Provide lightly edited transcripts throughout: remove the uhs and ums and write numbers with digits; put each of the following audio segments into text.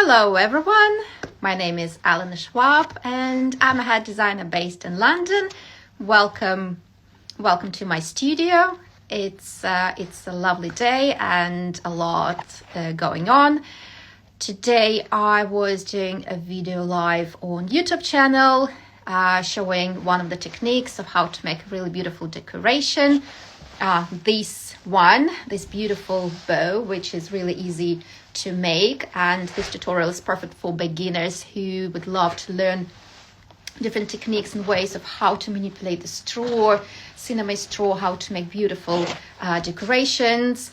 Hello everyone, my name is Elena Shvab and I'm a head designer based in London. Welcome to my studio. It's a lovely day and a lot going on. Today I was doing a video live on YouTube channel showing one of the techniques of how to make a really beautiful decoration. This beautiful bow, which is really easy to make, and this tutorial is perfect for beginners who would love to learn different techniques and ways of how to manipulate the straw, cinnamon straw, how to make beautiful decorations.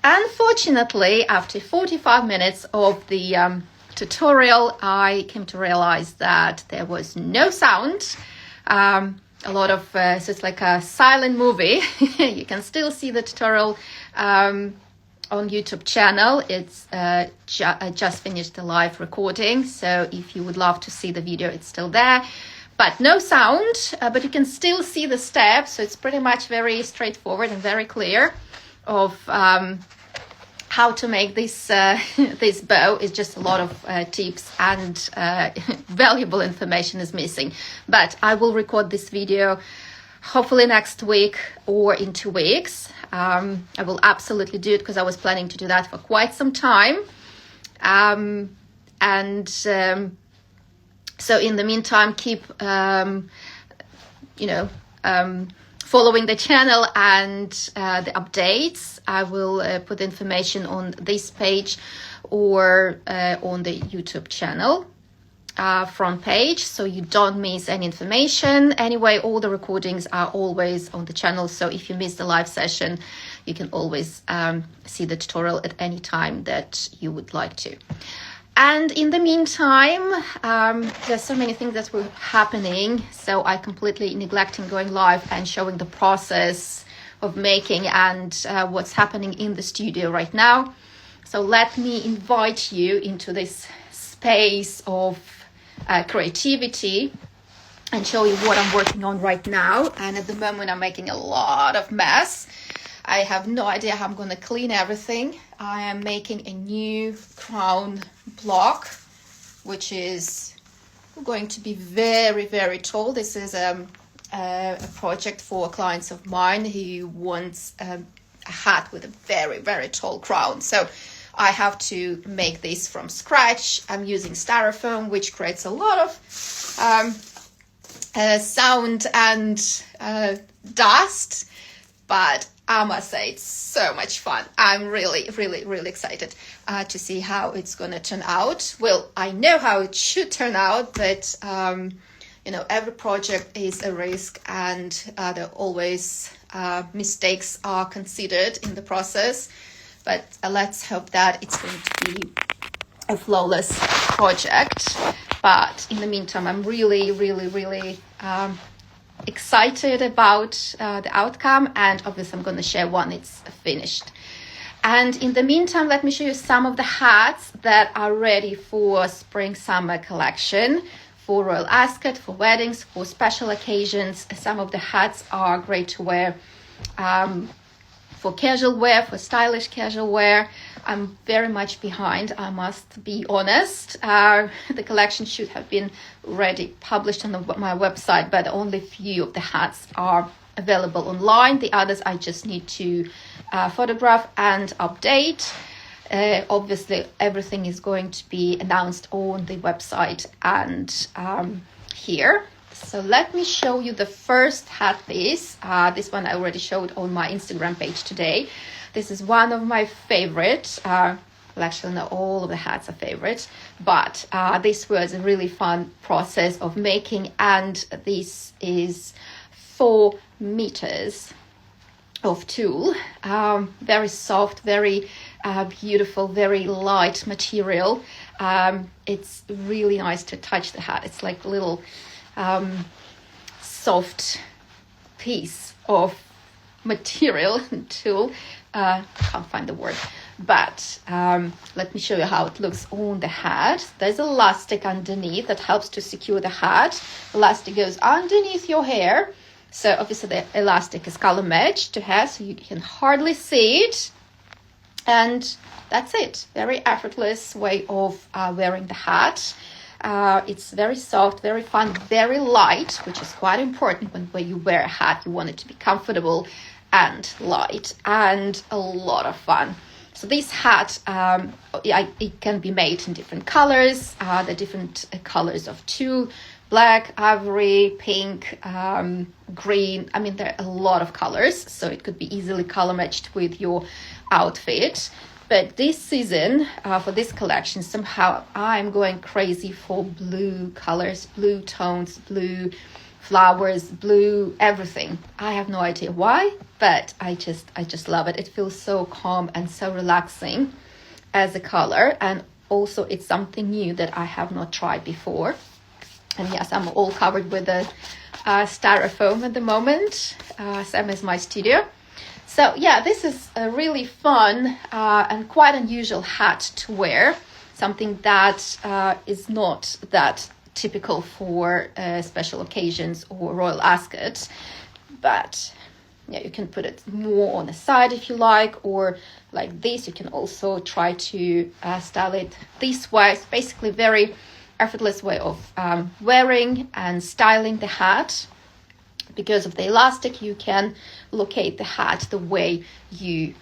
Unfortunately, after 45 minutes of the tutorial, I came to realize that there was no sound. A lot of, so it's like a silent movie. You can still see the tutorial on YouTube channel. It's I just finished the live recording, so if you would love to see the video, it's still there, but no sound, but you can still see the steps, so it's pretty much very straightforward and very clear of how to make this this bow. Is just a lot of tips and valuable information is missing, but I will record this video hopefully next week or in 2 weeks. I will absolutely do it because I was planning to do that for quite some time. So in the meantime, keep following the channel and the updates. I will put information on this page or on the YouTube channel front page, so you don't miss any information. Anyway, all the recordings are always on the channel, so if you miss the live session, you can always see the tutorial at any time that you would like to. And in the meantime, there's so many things that were happening, so I completely neglecting going live and showing the process of making and what's happening in the studio right now. So let me invite you into this space of creativity and show you what I'm working on right now. And at the moment I'm making a lot of mess. I have no idea how I'm going to clean everything. I am making a new crown block, which is going to be very, very tall. This is a project for clients of mine who wants a hat with a very, very tall crown. So I have to make this from scratch. I'm using styrofoam, which creates a lot of sound and dust, but I must say it's so much fun. I'm really, really, really excited to see how it's going to turn out. Well, I know how it should turn out, but every project is a risk, and there always mistakes are considered in the process. But let's hope that it's going to be a flawless project. But in the meantime, I'm really, really, really excited about the outcome. And obviously, I'm going to share when it's finished. And in the meantime, let me show you some of the hats that are ready for spring-summer collection, for Royal Ascot, for weddings, for special occasions. Some of the hats are great to wear for casual wear, for stylish casual wear. I'm very much behind, I must be honest. The collection should have been already published on my website, but only few of the hats are available online. The others I just need to photograph and update. Obviously, everything is going to be announced on the website and here. So let me show you the first hat piece. This one I already showed on my Instagram page today. This is one of my favorites. Well, actually, not all of the hats are favorites, but this was a really fun process of making, and this is 4 meters of tulle. Very soft, very beautiful, very light material. It's really nice to touch the hat. It's like a little soft piece of material, tulle. Can't find the word, but let me show you how it looks on the hat. There's elastic underneath that helps to secure the hat. Elastic goes underneath your hair, so obviously the elastic is color matched to hair, so you can hardly see it. And that's it. Very effortless way of wearing the hat. It's very soft, very fun, very light, which is quite important when you wear a hat. You want it to be comfortable and light, and a lot of fun. So this hat, it can be made in different colors. The different colors of tulle, black, ivory, pink, green. I mean, there are a lot of colors, so it could be easily color matched with your outfit. But this season, for this collection, somehow I'm going crazy for blue colors, blue tones, blue flowers, blue everything. I have no idea why, but I just love it. It feels so calm and so relaxing as a color, and also it's something new that I have not tried before. And yes, I'm all covered with the styrofoam at the moment, same as my studio. So yeah, this is a really fun and quite unusual hat to wear, something that is not that typical for special occasions or Royal Ascot, but yeah, you can put it more on the side if you like, or like this. You can also try to style it this way. It's basically very effortless way of wearing and styling the hat. Because of the elastic, you can locate the hat the way you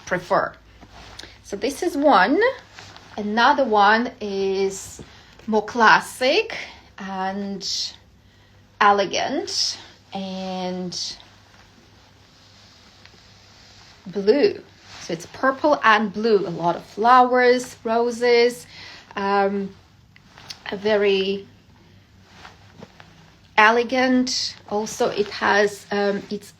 prefer. So this is one. Another one is more classic and elegant and blue. So it's purple and blue, a lot of flowers, roses, a very elegant. Also, it has it's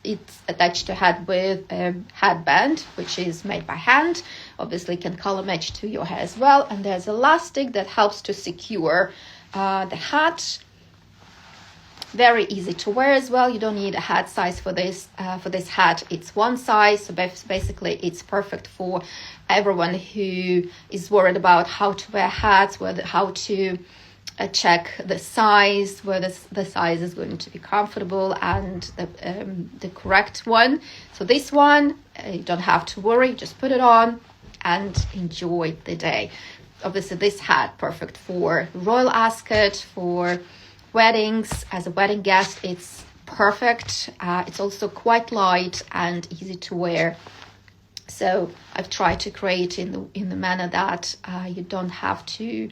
attached to hat with a headband, which is made by hand. Obviously, can color match to your hair as well. And there's elastic that helps to secure the hat. Very easy to wear as well. You don't need a hat size for this hat. It's one size, so basically it's perfect for everyone who is worried about how to wear hats, how to check the size, where the size is going to be comfortable and the correct one. So this one, you don't have to worry, just put it on and enjoy the day. Obviously this hat perfect for Royal Ascot, for weddings. As a wedding guest, it's perfect. It's also quite light and easy to wear. So I've tried to create in the manner that you don't have to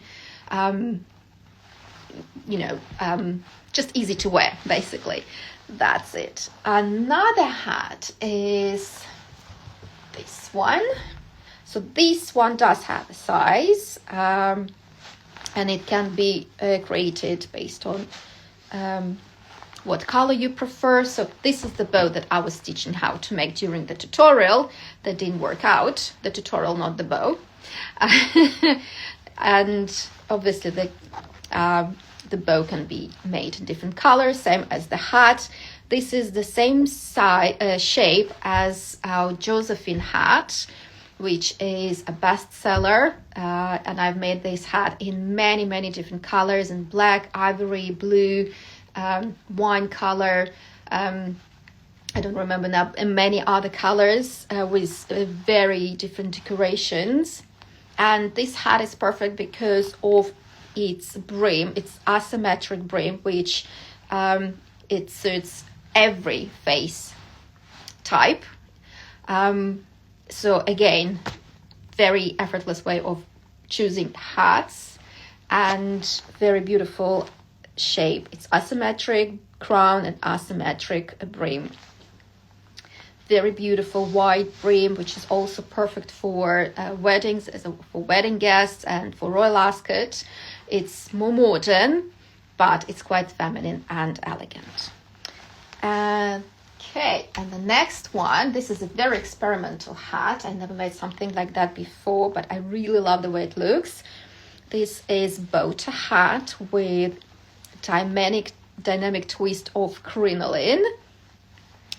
just easy to wear, basically. That's it. Another hat is this one. So this one does have a size, and it can be created based on what color you prefer. So this is the bow that I was teaching how to make during the tutorial. That didn't work out. The tutorial, not the bow. And obviously the bow can be made in different colors, same as the hat. This is the same shape as our Josephine hat, which is a bestseller. And I've made this hat in many, many different colors, in black, ivory, blue, wine color. I don't remember now, and many other colors with very different decorations. And this hat is perfect because of its brim. It's asymmetric brim, which it suits every face type. So again, very effortless way of choosing hats and very beautiful shape. It's asymmetric crown and asymmetric brim. Very beautiful wide brim, which is also perfect for weddings, for wedding guests and for Royal Ascot. It's more modern, but it's quite feminine and elegant. Okay, and the next one, this is a very experimental hat. I never made something like that before, but I really love the way it looks. This is bow tie hat with dynamic twist of crinoline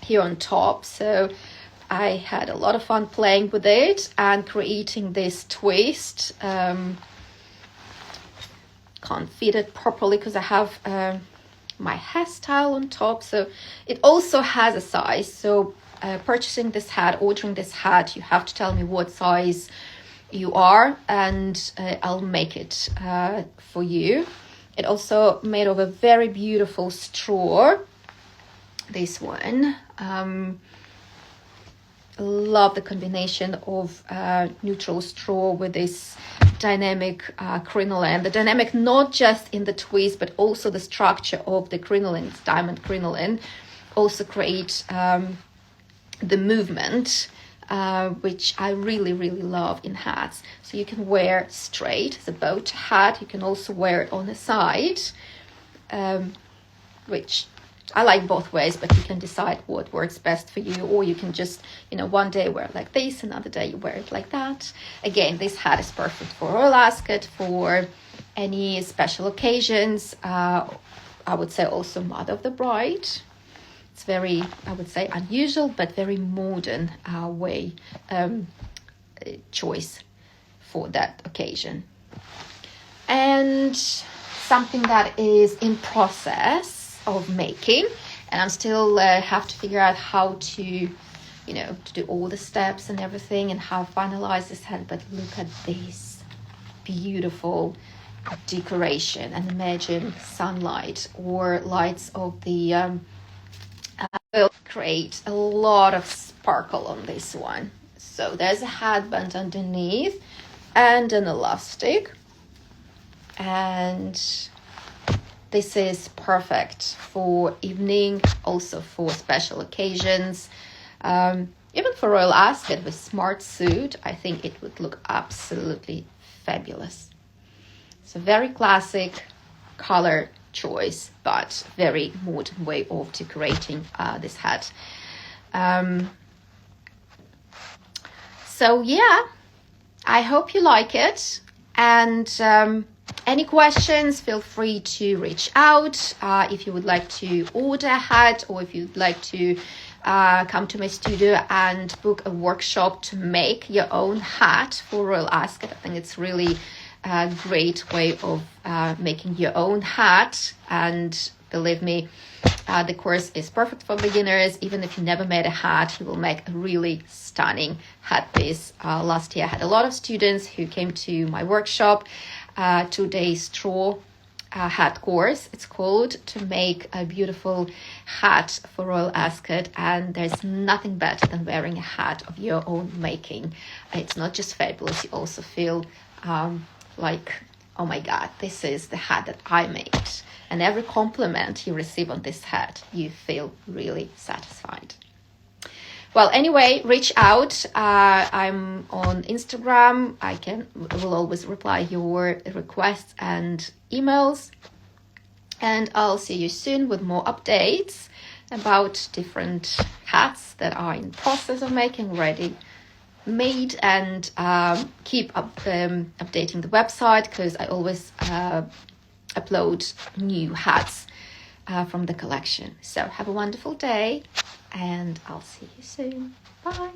here on top. So I had a lot of fun playing with it and creating this twist. Can't fit it properly because I have my hairstyle on top, so it also has a size. So purchasing this hat, ordering this hat, you have to tell me what size you are, and I'll make it for you. It also made of a very beautiful straw, this one. Love the combination of neutral straw with this dynamic crinoline. The dynamic not just in the twist, but also the structure of the crinoline. It's diamond crinoline. Also create the movement, which I really, really love in hats. So you can wear straight as a boat hat. You can also wear it on the side, which I like both ways, but you can decide what works best for you. Or you can just, one day wear it like this, another day you wear it like that. Again, this hat is perfect for Royal Ascot, for any special occasions. I would say also Mother of the Bride. It's very, I would say, unusual, but very modern choice for that occasion. And something that is in process of making, and I'm still have to figure out how to, to do all the steps and everything and how to finalize this hat. But look at this beautiful decoration, and imagine sunlight or lights of the will create a lot of sparkle on this one. So there's a headband underneath and an elastic, and this is perfect for evening, also for special occasions. Even for Royal Ascot with smart suit, I think it would look absolutely fabulous. It's a very classic color choice, but very modern way of decorating this hat. So yeah, I hope you like it, and any questions, feel free to reach out. If you would like to order a hat, or if you'd like to come to my studio and book a workshop to make your own hat for Royal Ascot, I think it's really a great way of making your own hat. And believe me, the course is perfect for beginners. Even if you never made a hat, you will make a really stunning hat piece. Last year I had a lot of students who came to my workshop, 2-day straw hat course, it's called, to make a beautiful hat for Royal Ascot. And there's nothing better than wearing a hat of your own making. It's not just fabulous, you also feel like, oh my God, this is the hat that I made. And every compliment you receive on this hat, you feel really satisfied. Well, anyway, reach out. I'm on Instagram. I will always reply your requests and emails. And I'll see you soon with more updates about different hats that are in process of making, ready made, and keep updating the website, because I always upload new hats from the collection. So have a wonderful day, and I'll see you soon. Bye.